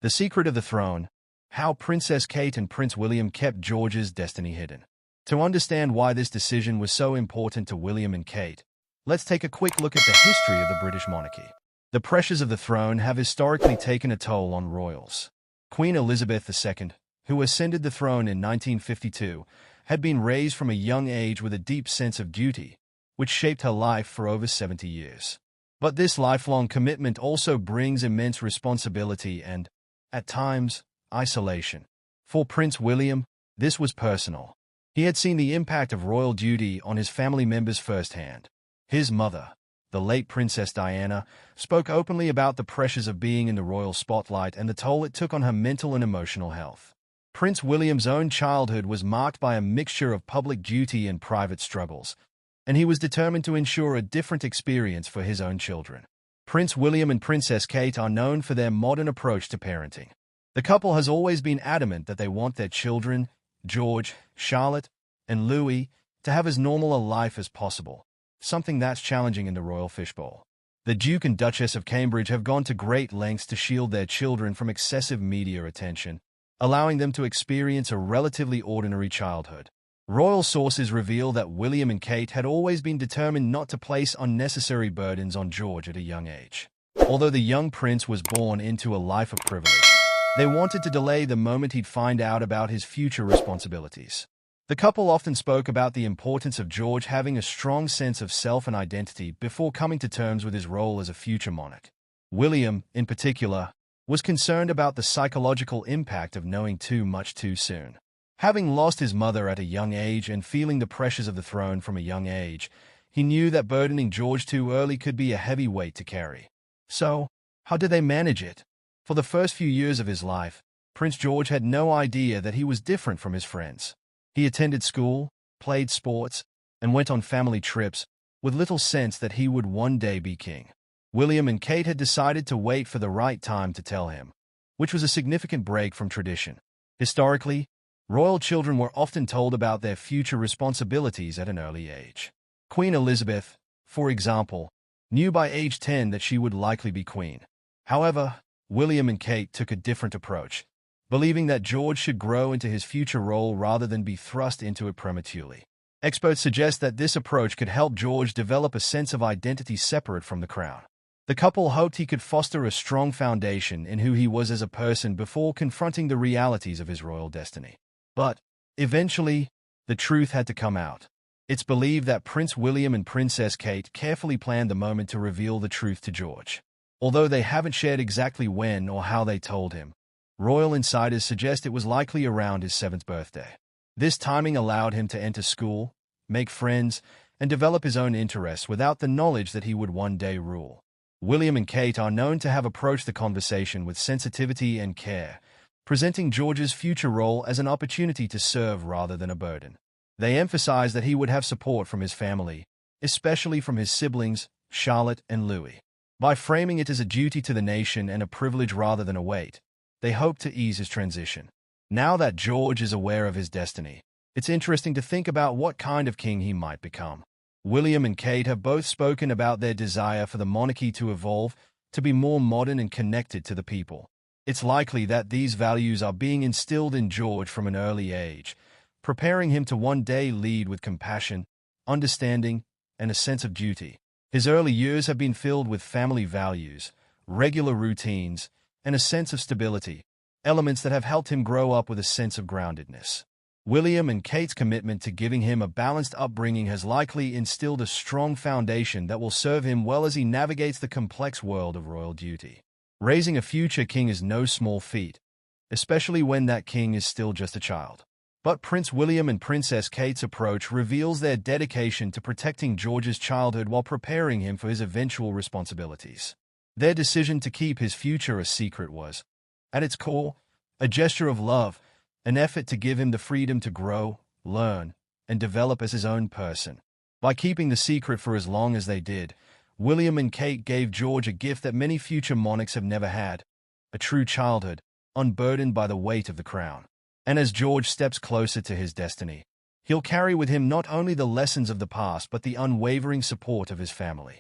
The Secret of the Throne: How Princess Kate and Prince William Kept George's Destiny Hidden. To understand why this decision was so important to William and Kate, let's take a quick look at the history of the British monarchy. The pressures of the throne have historically taken a toll on royals. Queen Elizabeth II, who ascended the throne in 1952, had been raised from a young age with a deep sense of duty, which shaped her life for over 70 years. But this lifelong commitment also brings immense responsibility and, at times, isolation. For Prince William, this was personal. He had seen the impact of royal duty on his family members firsthand. His mother, the late Princess Diana, spoke openly about the pressures of being in the royal spotlight and the toll it took on her mental and emotional health. Prince William's own childhood was marked by a mixture of public duty and private struggles, and he was determined to ensure a different experience for his own children. Prince William and Princess Kate are known for their modern approach to parenting. The couple has always been adamant that they want their children, George, Charlotte, and Louis, to have as normal a life as possible, something that's challenging in the royal fishbowl. The Duke and Duchess of Cambridge have gone to great lengths to shield their children from excessive media attention, allowing them to experience a relatively ordinary childhood. Royal sources reveal that William and Kate had always been determined not to place unnecessary burdens on George at a young age. Although the young prince was born into a life of privilege, they wanted to delay the moment he'd find out about his future responsibilities. The couple often spoke about the importance of George having a strong sense of self and identity before coming to terms with his role as a future monarch. William, in particular, was concerned about the psychological impact of knowing too much too soon. Having lost his mother at a young age and feeling the pressures of the throne from a young age, he knew that burdening George too early could be a heavy weight to carry. So, how did they manage it? For the first few years of his life, Prince George had no idea that he was different from his friends. He attended school, played sports, and went on family trips, with little sense that he would one day be king. William and Kate had decided to wait for the right time to tell him, which was a significant break from tradition. Historically, royal children were often told about their future responsibilities at an early age. Queen Elizabeth, for example, knew by age 10 that she would likely be queen. However, William and Kate took a different approach, believing that George should grow into his future role rather than be thrust into it prematurely. Experts suggest that this approach could help George develop a sense of identity separate from the crown. The couple hoped he could foster a strong foundation in who he was as a person before confronting the realities of his royal destiny. But, eventually, the truth had to come out. It's believed that Prince William and Princess Kate carefully planned the moment to reveal the truth to George. Although they haven't shared exactly when or how they told him, royal insiders suggest it was likely around his 7th birthday. This timing allowed him to enter school, make friends, and develop his own interests without the knowledge that he would one day rule. William and Kate are known to have approached the conversation with sensitivity and care, presenting George's future role as an opportunity to serve rather than a burden. They emphasize that he would have support from his family, especially from his siblings, Charlotte and Louis. By framing it as a duty to the nation and a privilege rather than a weight, they hope to ease his transition. Now that George is aware of his destiny, it's interesting to think about what kind of king he might become. William and Kate have both spoken about their desire for the monarchy to evolve, to be more modern and connected to the people. It's likely that these values are being instilled in George from an early age, preparing him to one day lead with compassion, understanding, and a sense of duty. His early years have been filled with family values, regular routines, and a sense of stability, elements that have helped him grow up with a sense of groundedness. William and Kate's commitment to giving him a balanced upbringing has likely instilled a strong foundation that will serve him well as he navigates the complex world of royal duty. Raising a future king is no small feat, especially when that king is still just a child. But Prince William and Princess Kate's approach reveals their dedication to protecting George's childhood while preparing him for his eventual responsibilities. Their decision to keep his future a secret was, at its core, a gesture of love, an effort to give him the freedom to grow, learn, and develop as his own person. By keeping the secret for as long as they did, William and Kate gave George a gift that many future monarchs have never had, a true childhood, unburdened by the weight of the crown. And as George steps closer to his destiny, he'll carry with him not only the lessons of the past but the unwavering support of his family.